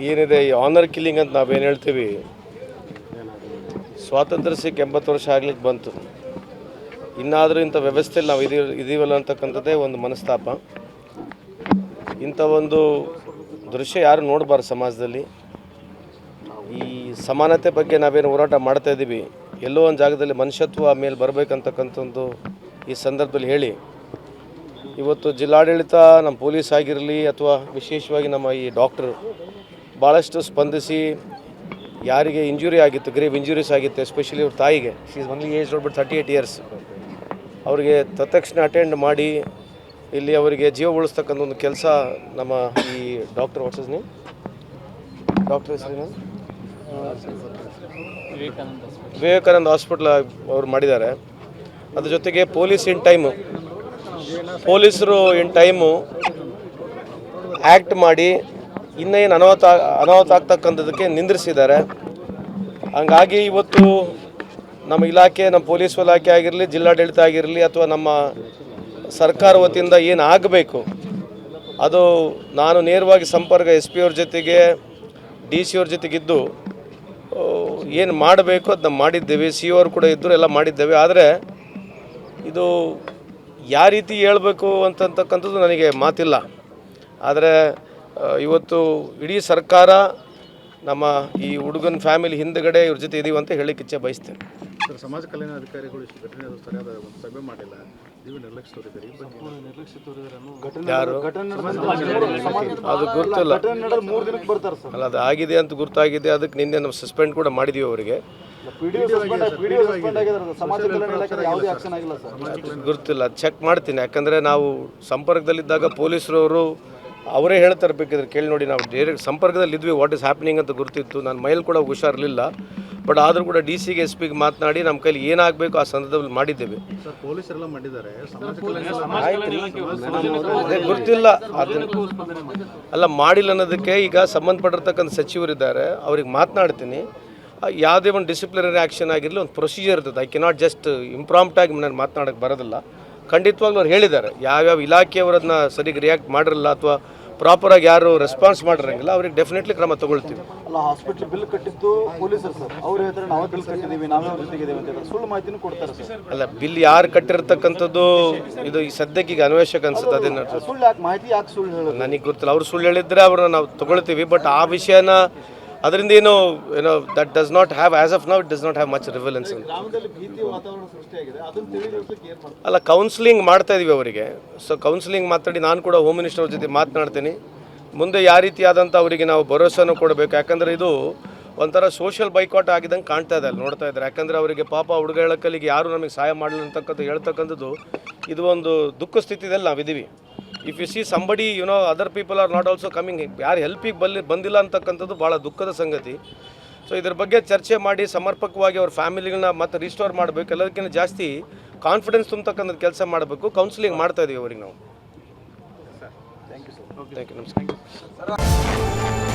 ಏನಿದೆ ಈ honour killing ಅಂತ ನಾವೇನು ಹೇಳ್ತೀವಿ, ಸ್ವಾತಂತ್ರ್ಯ ಸಿಕ್ಕ 80 ವರ್ಷ ಆಗ್ಲಿಕ್ಕೆ ಬಂತು. ಇನ್ನಾದರೂ ಇಂಥ ವ್ಯವಸ್ಥೆಯಲ್ಲಿ ನಾವು ಇದೀವಲ್ಲ ಅಂತಕ್ಕಂಥದ್ದೇ ಒಂದು ಮನಸ್ತಾಪ. ಇಂಥ ಒಂದು ದೃಶ್ಯ ಯಾರು ನೋಡಬಾರ್ದು ಸಮಾಜದಲ್ಲಿ. ಈ ಸಮಾನತೆ ಬಗ್ಗೆ ನಾವೇನು ಹೋರಾಟ ಮಾಡ್ತಾ ಇದ್ದೀವಿ, ಎಲ್ಲೋ ಒಂದು ಜಾಗದಲ್ಲಿ ಮನುಷ್ಯತ್ವ ಮೇಲೆ ಬರಬೇಕಂತಕ್ಕಂಥದ್ದು ಈ ಸಂದರ್ಭದಲ್ಲಿ ಹೇಳಿ, ಇವತ್ತು ಜಿಲ್ಲಾಡಳಿತ, ನಮ್ಮ ಪೊಲೀಸ್ ಆಗಿರಲಿ ಅಥವಾ ವಿಶೇಷವಾಗಿ ನಮ್ಮ ಈ ಡಾಕ್ಟ್ರು ಭಾಳಷ್ಟು ಸ್ಪಂದಿಸಿ ಯಾರಿಗೆ ಇಂಜುರಿ ಆಗಿತ್ತು, ಗ್ರೇವ್ ಇಂಜುರೀಸ್ ಆಗಿತ್ತು, ಎಸ್ಪೆಷಲಿ ಅವ್ರ ತಾಯಿಗೆ, she is only age but 38 years, ಅವರಿಗೆ ತತ್ಕ್ಷಣ ಅಟೆಂಡ್ ಮಾಡಿ ಇಲ್ಲಿ ಅವರಿಗೆ ಜೀವ ಉಳಿಸ್ತಕ್ಕಂಥ ಒಂದು ಕೆಲಸ ನಮ್ಮ ಈ ಡಾಕ್ಟರ್ ಡಾಕ್ಟರ್ ಹೆಸರೇನು ವಿವೇಕಾನಂದ ಹಾಸ್ಪಿಟ್ಲ್ ಅವ್ರು ಮಾಡಿದ್ದಾರೆ. ಅದ್ರ ಜೊತೆಗೆ ಪೊಲೀಸರು ಇನ್ ಟೈಮು ಆ್ಯಕ್ಟ್ ಮಾಡಿ ಇನ್ನೇನು ಅನಾಹುತ ಆಗ್ತಕ್ಕಂಥದ್ದಕ್ಕೆ ನಿಂದಿರಿಸಿದ್ದಾರೆ. ಹಂಗಾಗಿ ಇವತ್ತು ನಮ್ಮ ಇಲಾಖೆ, ನಮ್ಮ ಪೊಲೀಸ್ ಇಲಾಖೆ ಆಗಿರಲಿ, ಜಿಲ್ಲಾಡಳಿತ ಆಗಿರಲಿ ಅಥವಾ ನಮ್ಮ ಸರ್ಕಾರ ವತಿಯಿಂದ ಏನು ಆಗಬೇಕು ಅದು ನಾನು ನೇರವಾಗಿ ಸಂಪರ್ಕ SP ಅವ್ರ ಜೊತೆಗೆ DC ಅವ್ರ ಜೊತೆಗಿದ್ದು ಏನು ಮಾಡಬೇಕು ಅದನ್ನ ಮಾಡಿದ್ದೇವೆ. CO ಅವರು ಕೂಡ ಇದ್ದರು, ಎಲ್ಲ ಮಾಡಿದ್ದೇವೆ. ಆದರೆ ಇದು ಯಾವ ರೀತಿ ಹೇಳಬೇಕು ಅಂತಕ್ಕಂಥದ್ದು ನನಗೆ ಮಾತಿಲ್ಲ. ಆದರೆ ಇವತ್ತು ಇಡೀ ಸರ್ಕಾರ ನಮ್ಮ ಈ ಹುಡುಗನ ಫ್ಯಾಮಿಲಿ ಹಿಂದುಗಡೆ ಇವ್ರ ಜೊತೆ ಇದೀವಿ ಅಂತ ಹೇಳಲಿಕ್ಕೆ ಇಚ್ಛೆ ಬಯಸ್ತೇನೆ. ಸರ್, ಸಮಾಜ ಕಲ್ಯಾಣ ಅಧಿಕಾರಿಗಳು ಸರಿಯಾದ ಒಂದು ಸಭೆ ಮಾಡಿಲ್ಲ, ನೀವು ನಿರ್ಲಕ್ಷ್ಯ ತೋರಿದ್ದೀರಿ. ಯಾರು ಅದು ಗೊತ್ತಿಲ್ಲ ಅಲ್ಲ, ಅದು ಆಗಿದೆ ಅಂತ ಗೊತ್ತಾಗಿದೆ. ಅದಕ್ಕೆ ನಿನ್ನೆ ನಾವು ಸಸ್ಪೆಂಡ್ ಕೂಡ ಮಾಡಿದ್ದೀವಿ ಅವರಿಗೆ. ಗೊತ್ತಿಲ್ಲ, ಚೆಕ್ ಮಾಡ್ತೀನಿ. ಯಾಕಂದರೆ ನಾವು ಸಂಪರ್ಕದಲ್ಲಿದ್ದಾಗ ಪೊಲೀಸರವರು ಅವರೇ ಹೇಳ್ತಾರೆ, ಬೇಕಿದ್ರೆ ಕೇಳಿ ನೋಡಿ. ನಾವು ಡೈರೆಕ್ಟ್ ಸಂಪರ್ಕದಲ್ಲಿ ಇದ್ವಿ, ವಾಟ್ ಇಸ್ ಹ್ಯಾಪ್ನಿಂಗ್ ಅಂತ ಗೊತ್ತಿತ್ತು. ನಾನು ಮೈಲ್ ಕೂಡ ಹುಷಾರಿರಲಿಲ್ಲ, ಬಟ್ ಆದರೂ ಕೂಡ DC-ಗೆ SP-ಗೆ ಮಾತನಾಡಿ ನಮ್ಮ ಕೈಲಿ ಏನಾಗಬೇಕು ಆ ಸಂದರ್ಭದಲ್ಲಿ ಮಾಡಿದ್ದೇವೆ. ಪೊಲೀಸರೆಲ್ಲ ಮಾಡಿದ್ದಾರೆ, ಗೊತ್ತಿಲ್ಲ ಅಲ್ಲ, ಮಾಡಿಲ್ಲ ಅನ್ನೋದಕ್ಕೆ ಈಗ ಸಂಬಂಧಪಟ್ಟಿರ್ತಕ್ಕಂಥ ಸಚಿವರಿದ್ದಾರೆ, ಅವ್ರಿಗೆ ಮಾತನಾಡ್ತೀನಿ. ಯಾವುದೇ ಒಂದು ಡಿಸಿಪ್ಲಿನರಿ ಆ್ಯಕ್ಷನ್ ಆಗಿರಲಿ, ಒಂದು ಪ್ರೊಸೀಜರ್ ಇರ್ತದೆ. ಐ ಕೆನಾಟ್ ಜಸ್ಟ್ ಇಂಪ್ರಾಂಪ್ಟಾಗಿ ನಾನು ಮಾತನಾಡೋಕ್ಕೆ ಬರೋದಿಲ್ಲ. ಖಂಡಿತವಾಗ್ಲೂ ಅವ್ರು ಹೇಳಿದ್ದಾರೆ, ಯಾವ್ಯಾವ ಇಲಾಖೆಯವರನ್ನ ಸರಿಗೆ ರಿಯಾಕ್ಟ್ ಮಾಡಿರಲ್ಲ ಅಥವಾ ಪ್ರಾಪರಾಗಿ ಯಾರು ರೆಸ್ಪಾನ್ಸ್ ಮಾಡಿರಂಗಿಲ್ಲ, ಅವ್ರಿಗೆ ಡೆಫಿನೆಟ್ಲಿ ಕ್ರಮ ತಗೊಳ್ತೀವಿ. ಅಲ್ಲ, ಹಾಸ್ಪಿಟಲ್ ಬಿಲ್ ಕಟ್ಟಿದ್ದು ಪೊಲೀಸರು ಸರ್, ಅವ್ರು ಹೇಳ್ತಾರೆ ನಾವೇ ಬಿಲ್ ಕಟ್ಟಿದ್ದೀವಿ, ನಾವೇ ಅವ್ರ ಜೊತೆಗಿದ್ದೀವಿ ಅಂತ ಹೇಳ್ತಾರೆ. ಸುಳ್ಳು ಮಾಹಿತಿನೂ ಕೊಡ್ತಾರೆ ಸರ್. ಅಲ್ಲ, ಬಿಲ್ ಯಾರು ಕಟ್ಟಿರ್ತಕ್ಕಂಥದ್ದು ಇದು ಈ ಸದ್ಯಕ್ಕೆ ಈಗ ಅನ್ವೇಷಕ ಅನ್ಸುತ್ತೆ. ಅದೇನು ಸುಳ್ಳು ಯಾಕೆ ಮಾಹಿತಿ ಯಾಕೆ ಸುಳ್ಳು ಹೇಳೋದು ನನಗೆ ಗೊತ್ತಿಲ್ಲ. ಅವ್ರು ಸುಳ್ಳು ಹೇಳಿದ್ರೆ ಅವ್ರನ್ನ ನಾವು ತಗೊಳ್ತೀವಿ, ಬಟ್ ಆ ವಿಷಯನ ಅದರಿಂದ ಏನೋ that does not have as of now it does not have much relevance. ಅಲ್ಲ, ಕೌನ್ಸಿಲಿಂಗ್ ಮಾಡ್ತಾ ಇದೀವಿ ಅವರಿಗೆ. ಸೊ ಕೌನ್ಸಿಲಿಂಗ್ ಮಾತಾಡಿ ನಾನು ಕೂಡ ಹೋಮ್ ಮಿನಿಸ್ಟರ್ ಅವ್ರ ಜೊತೆ ಮಾತನಾಡ್ತೀನಿ. ಮುಂದೆ ಯಾವ ರೀತಿಯಾದಂಥ ಅವರಿಗೆ ನಾವು ಭರೋಸೆನೂ ಕೊಡಬೇಕು. ಯಾಕಂದರೆ ಇದು ಒಂಥರ ಸೋಷಿಯಲ್ ಬೈಕಾಟ್ ಆಗಿದ್ದಂಗೆ ಕಾಣ್ತಾ ಇದೆ, ಅಲ್ಲಿ ನೋಡ್ತಾ ಇದ್ದಾರೆ. ಯಾಕಂದರೆ ಅವರಿಗೆ ಪಾಪ ಹುಡುಗ ಹೇಳಕ್ಕಲ್ಲಿಗೆ ಯಾರು ನಮಗೆ ಸಹಾಯ ಮಾಡಲಿಲ್ಲ ಅಂತಕ್ಕಂಥ ಹೇಳ್ತಕ್ಕಂಥದ್ದು ಇದು ಒಂದು ದುಃಖ ಸ್ಥಿತಿಯಲ್ಲಿ ನಾವಿದ್ದೀವಿ. If U C somebody other people are not also coming, ಯಾರು ಹೆಲ್ಪಿಗೆ ಬಂದಿಲ್ಲ ಅಂತಕ್ಕಂಥದ್ದು ಭಾಳ ದುಃಖದ ಸಂಗತಿ. ಸೊ ಇದ್ರ ಬಗ್ಗೆ ಚರ್ಚೆ ಮಾಡಿ ಸಮರ್ಪಕವಾಗಿ ಅವ್ರ ಫ್ಯಾಮಿಲಿಗಳನ್ನ ಮತ್ತೆ ರಿಸ್ಟೋರ್ ಮಾಡಬೇಕು. ಎಲ್ಲದಕ್ಕಿಂತ ಜಾಸ್ತಿ ಕಾನ್ಫಿಡೆನ್ಸ್ ತುಂಬತಕ್ಕಂಥದ್ದು ಕೆಲಸ ಮಾಡಬೇಕು. ಕೌನ್ಸಿಲಿಂಗ್ ಮಾಡ್ತಾ ಇದೀವಿ ಅವ್ರಿಗೆ ನಾವು. ಥ್ಯಾಂಕ್ ಯು, ನಮಸ್ಕಾರ.